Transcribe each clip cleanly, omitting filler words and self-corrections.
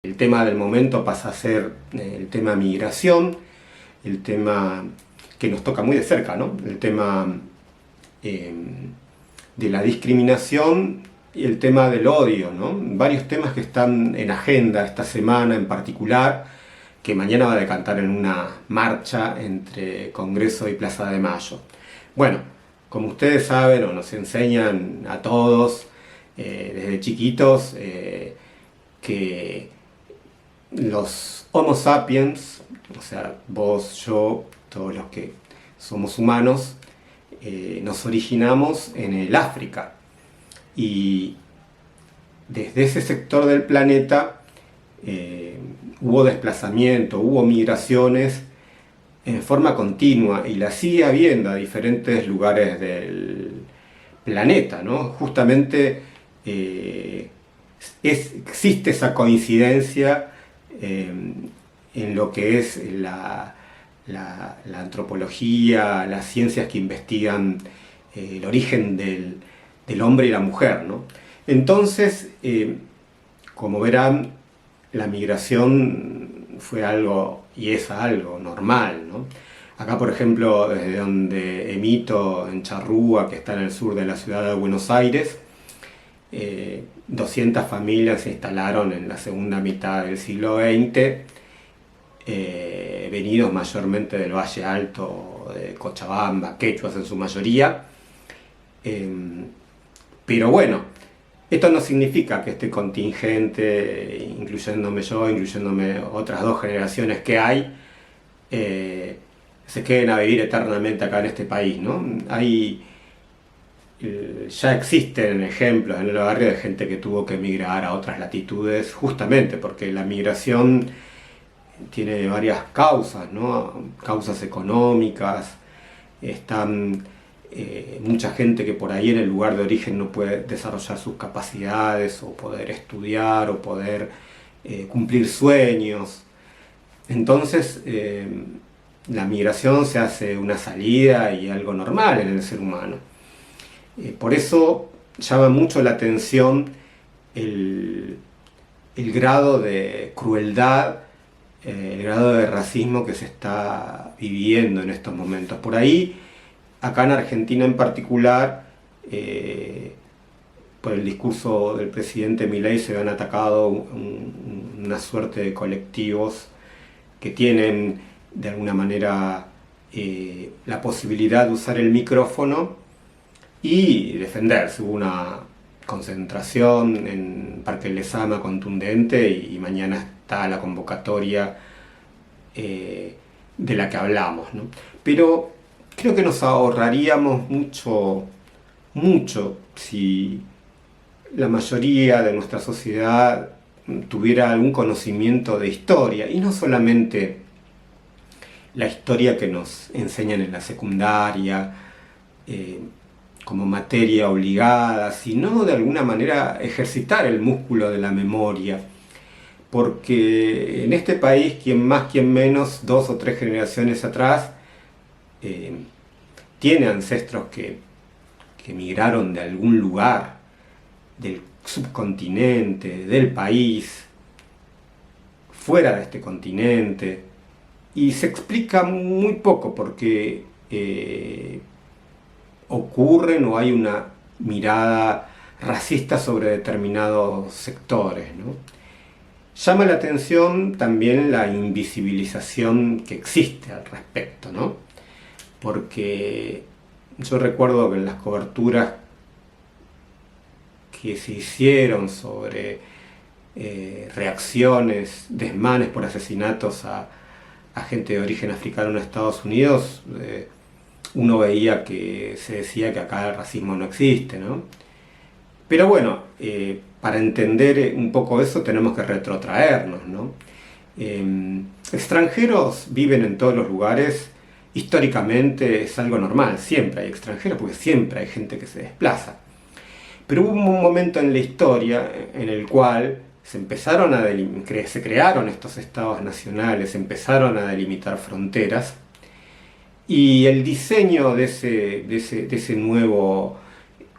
El tema del momento pasa a ser el tema migración, el tema que nos toca muy de cerca, ¿no? El tema de la discriminación y el tema del odio, ¿no? Varios temas que están en agenda esta semana en particular, que mañana va a decantar en una marcha entre Congreso y Plaza de Mayo. Bueno, como ustedes saben o nos enseñan a todos desde chiquitos, que los Homo sapiens, o sea, vos, yo, todos los que somos humanos, nos originamos en el África. Y desde ese sector del planeta hubo desplazamiento, hubo migraciones en forma continua y la sigue habiendo a diferentes lugares del planeta, ¿no? Justamente existe esa coincidencia en lo que es la antropología, las ciencias que investigan el origen del hombre y la mujer, ¿no? Entonces, como verán, la migración fue algo y es algo normal, ¿no? Acá, por ejemplo, desde donde emito, en Charrúa, que está en el sur de la ciudad de Buenos Aires, 200 familias se instalaron en la segunda mitad del siglo XX, venidos mayormente del Valle Alto, de Cochabamba, quechuas en su mayoría. Pero bueno, esto no significa que este contingente, incluyéndome yo, incluyéndome otras dos generaciones que hay, se queden a vivir eternamente acá en este país, ¿no? Ya existen ejemplos en el barrio de gente que tuvo que emigrar a otras latitudes justamente porque la migración tiene varias causas, ¿no? Causas económicas, están mucha gente que por ahí en el lugar de origen no puede desarrollar sus capacidades o poder estudiar o poder cumplir sueños. Entonces la migración se hace una salida y algo normal en el ser humano. Por eso llama mucho la atención el grado de crueldad, el grado de racismo que se está viviendo en estos momentos. Por ahí, acá en Argentina en particular, por el discurso del presidente Milei se han atacado una suerte de colectivos que tienen de alguna manera la posibilidad de usar el micrófono y defenderse. Hubo una concentración en Parque Lezama contundente y mañana está la convocatoria de la que hablamos, ¿no? Pero creo que nos ahorraríamos mucho si la mayoría de nuestra sociedad tuviera algún conocimiento de historia, y no solamente la historia que nos enseñan en la secundaria, como materia obligada, sino de alguna manera ejercitar el músculo de la memoria. Porque en este país, quien más, quien menos, 2 o 3 generaciones atrás, tiene ancestros que emigraron de algún lugar, del subcontinente, del país, fuera de este continente, y se explica muy poco porque ocurren o hay una mirada racista sobre determinados sectores, ¿no? Llama la atención también la invisibilización que existe al respecto, ¿no? Porque yo recuerdo que en las coberturas que se hicieron sobre reacciones, desmanes por asesinatos a gente de origen africano en Estados Unidos, uno veía que se decía que acá el racismo no existe, ¿no? Pero bueno, para entender un poco eso tenemos que retrotraernos, ¿no? Extranjeros viven en todos los lugares, históricamente es algo normal, siempre hay extranjeros porque siempre hay gente que se desplaza. Pero hubo un momento en la historia en el cual se crearon estos estados nacionales, se empezaron a delimitar fronteras, y el diseño de ese nuevo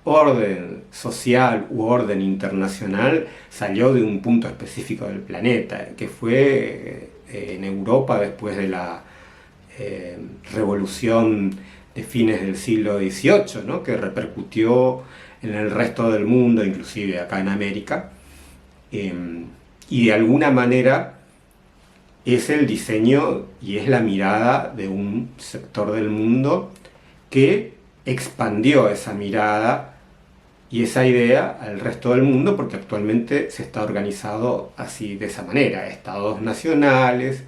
orden social u orden internacional salió de un punto específico del planeta, que fue en Europa después de la revolución de fines del siglo XVIII, ¿no? Que repercutió en el resto del mundo, inclusive acá en América, y de alguna manera es el diseño y es la mirada de un sector del mundo que expandió esa mirada y esa idea al resto del mundo, porque actualmente se está organizado así, de esa manera: estados nacionales,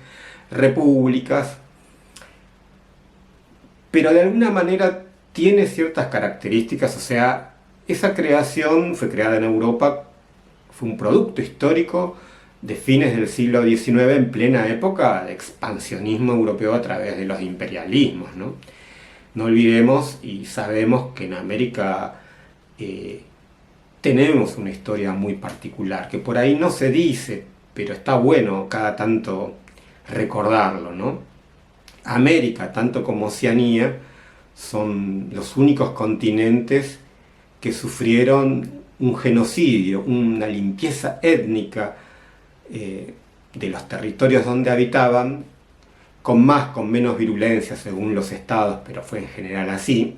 repúblicas, pero de alguna manera tiene ciertas características. O sea, esa creación fue creada en Europa, fue un producto histórico de fines del siglo XIX, en plena época de expansionismo europeo a través de los imperialismos, ¿no? No olvidemos y sabemos que en América tenemos una historia muy particular, que por ahí no se dice, pero está bueno cada tanto recordarlo, ¿no? América, tanto como Oceanía, son los únicos continentes que sufrieron un genocidio, una limpieza étnica de los territorios donde habitaban, con más, con menos virulencia según los estados, pero fue en general así,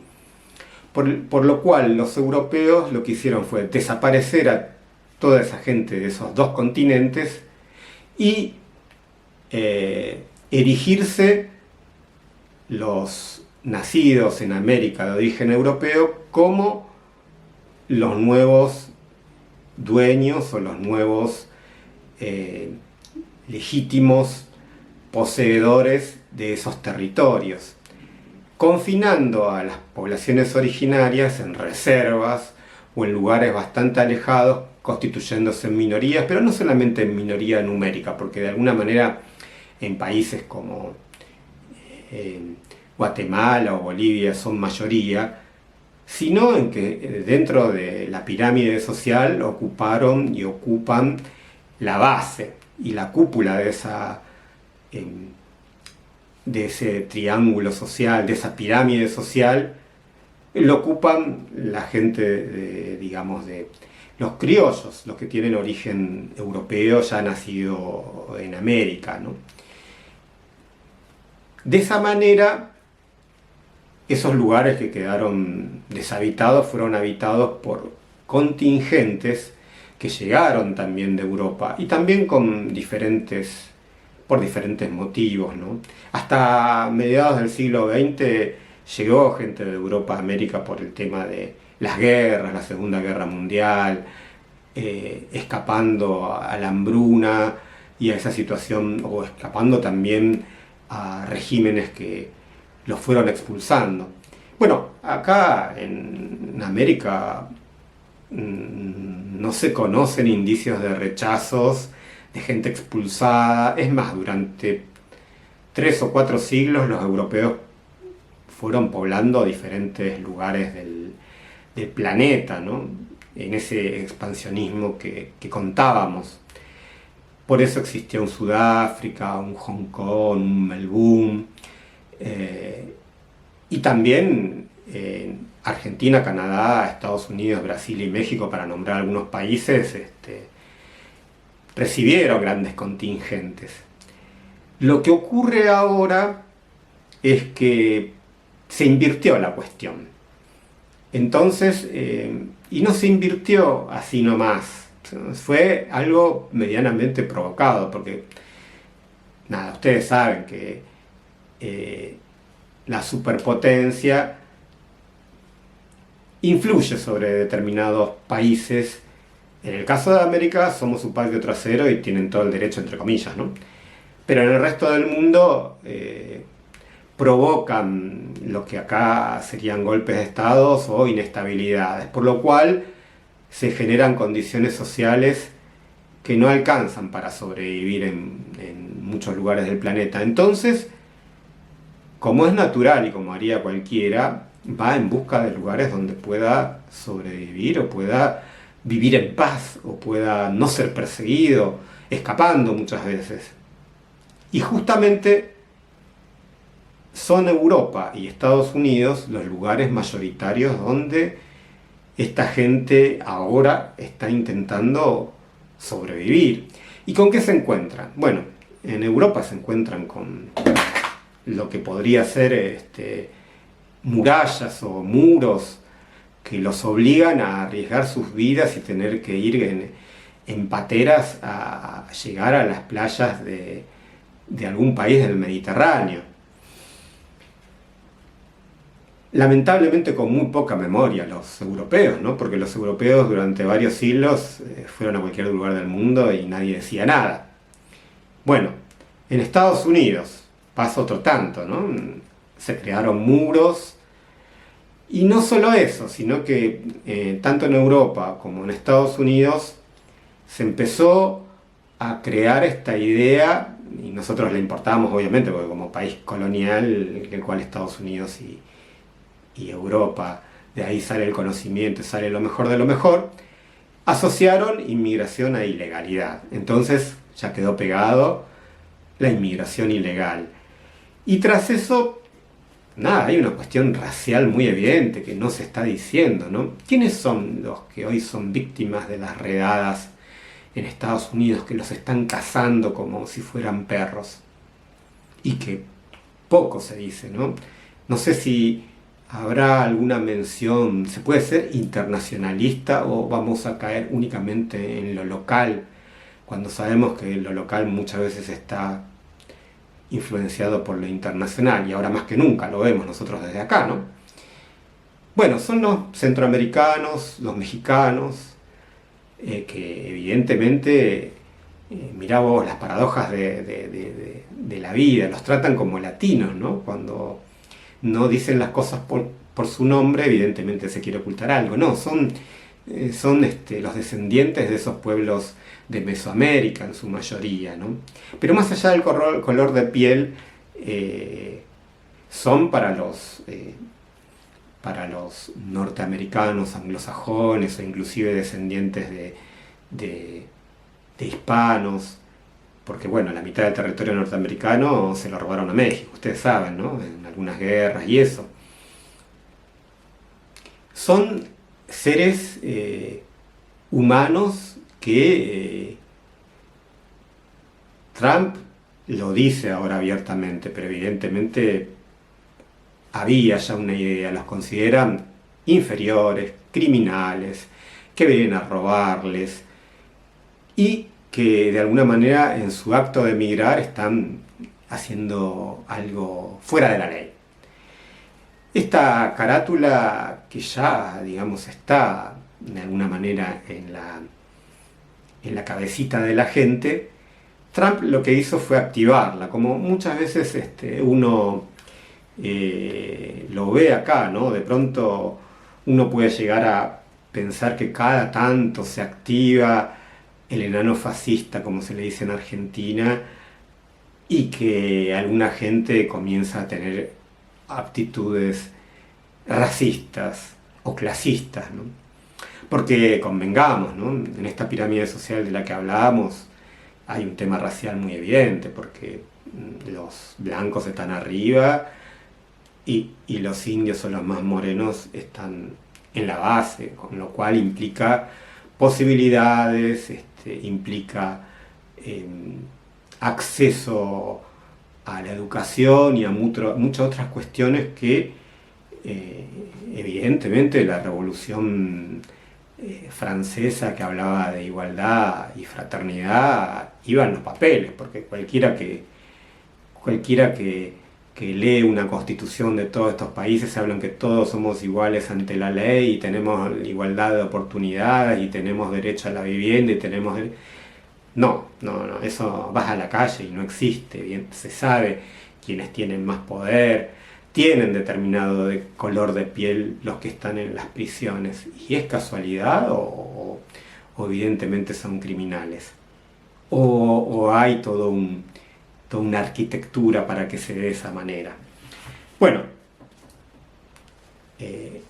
por lo cual los europeos lo que hicieron fue desaparecer a toda esa gente de esos dos continentes y erigirse los nacidos en América de origen europeo como los nuevos dueños o los nuevos legítimos poseedores de esos territorios, confinando a las poblaciones originarias en reservas o en lugares bastante alejados, constituyéndose en minorías, pero no solamente en minoría numérica, porque de alguna manera en países como Guatemala o Bolivia son mayoría, sino en que dentro de la pirámide social ocuparon y ocupan la base y la cúpula de ese triángulo social, de esa pirámide social, lo ocupan la gente digamos, de los criollos, los que tienen origen europeo, ya nacido en América, ¿no? De esa manera, esos lugares que quedaron deshabitados fueron habitados por contingentes que llegaron también de Europa y también por diferentes motivos, ¿no? Hasta mediados del siglo XX llegó gente de Europa a América por el tema de las guerras, la Segunda Guerra Mundial, escapando a la hambruna y a esa situación, o escapando también a regímenes que los fueron expulsando. Bueno, acá en América no se conocen indicios de rechazos, de gente expulsada. Es más, durante 3 o 4 siglos los europeos fueron poblando diferentes lugares del planeta, ¿no? En ese expansionismo que contábamos. Por eso existió un Sudáfrica, un Hong Kong, un Melbourne, y también Argentina, Canadá, Estados Unidos, Brasil y México, para nombrar algunos países, recibieron grandes contingentes. Lo que ocurre ahora es que se invirtió la cuestión. Entonces, y no se invirtió así nomás, fue algo medianamente provocado, porque, nada, ustedes saben que la superpotencia influye sobre determinados países. En el caso de América somos su patio trasero y tienen todo el derecho, entre comillas, ¿no? Pero en el resto del mundo provocan lo que acá serían golpes de estados o inestabilidades, por lo cual se generan condiciones sociales que no alcanzan para sobrevivir en muchos lugares del planeta. Entonces, como es natural y como haría cualquiera, va en busca de lugares donde pueda sobrevivir o pueda vivir en paz o pueda no ser perseguido, escapando muchas veces. Y justamente son Europa y Estados Unidos los lugares mayoritarios donde esta gente ahora está intentando sobrevivir. ¿Y con qué se encuentran? Bueno, en Europa se encuentran con lo que podría ser murallas o muros que los obligan a arriesgar sus vidas y tener que ir en pateras a llegar a las playas de algún país del Mediterráneo. Lamentablemente con muy poca memoria los europeos, ¿no? Porque los europeos durante varios siglos fueron a cualquier lugar del mundo y nadie decía nada. Bueno, en Estados Unidos pasa otro tanto, ¿no? Se crearon muros. Y no solo eso, sino que tanto en Europa como en Estados Unidos se empezó a crear esta idea, y nosotros la importamos obviamente, porque como país colonial, el cual Estados Unidos y Europa, de ahí sale el conocimiento, sale lo mejor de lo mejor, asociaron inmigración a ilegalidad. Entonces ya quedó pegado la inmigración ilegal. Y tras eso, nada, hay una cuestión racial muy evidente que no se está diciendo, ¿no? ¿Quiénes son los que hoy son víctimas de las redadas en Estados Unidos, que los están cazando como si fueran perros? Y que poco se dice, ¿no? No sé si habrá alguna mención, se puede ser internacionalista o vamos a caer únicamente en lo local, cuando sabemos que lo local muchas veces está influenciado por lo internacional, y ahora más que nunca lo vemos nosotros desde acá, ¿no? Bueno, son los centroamericanos, los mexicanos, que evidentemente, mirá vos las paradojas de la vida, los tratan como latinos, ¿no? Cuando no dicen las cosas por su nombre, evidentemente se quiere ocultar algo, no, son los descendientes de esos pueblos de Mesoamérica en su mayoría, ¿no? Pero más allá del color de piel, son para los norteamericanos, anglosajones o inclusive descendientes de hispanos, porque bueno, la mitad del territorio norteamericano se lo robaron a México, ustedes saben, ¿no? En algunas guerras y eso. Son seres humanos que Trump lo dice ahora abiertamente, pero evidentemente había ya una idea, los consideran inferiores, criminales, que vienen a robarles y que de alguna manera en su acto de emigrar están haciendo algo fuera de la ley. Esta carátula que ya, digamos, está de alguna manera en la cabecita de la gente, Trump lo que hizo fue activarla, como muchas veces uno lo ve acá, ¿no? De pronto uno puede llegar a pensar que cada tanto se activa el enano fascista, como se le dice en Argentina, y que alguna gente comienza a tener aptitudes racistas o clasistas, ¿no? Porque convengamos, ¿no? En esta pirámide social de la que hablábamos hay un tema racial muy evidente, porque los blancos están arriba y los indios o los más morenos están en la base, con lo cual implica posibilidades, implica acceso a la educación y a muchas otras cuestiones que evidentemente la revolución francesa, que hablaba de igualdad y fraternidad, iba en los papeles, porque cualquiera que lee una constitución de todos estos países hablan que todos somos iguales ante la ley y tenemos igualdad de oportunidades y tenemos derecho a la vivienda y tenemos... No, eso vas a la calle y no existe. Bien, se sabe quiénes tienen más poder, tienen determinado color de piel los que están en las prisiones. ¿Y es casualidad o evidentemente son criminales? ¿O hay toda una arquitectura para que se dé de esa manera? Bueno,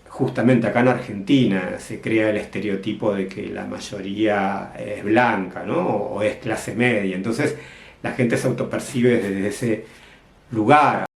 justamente acá en Argentina se crea el estereotipo de que la mayoría es blanca, ¿no? O es clase media. Entonces la gente se autopercibe desde ese lugar.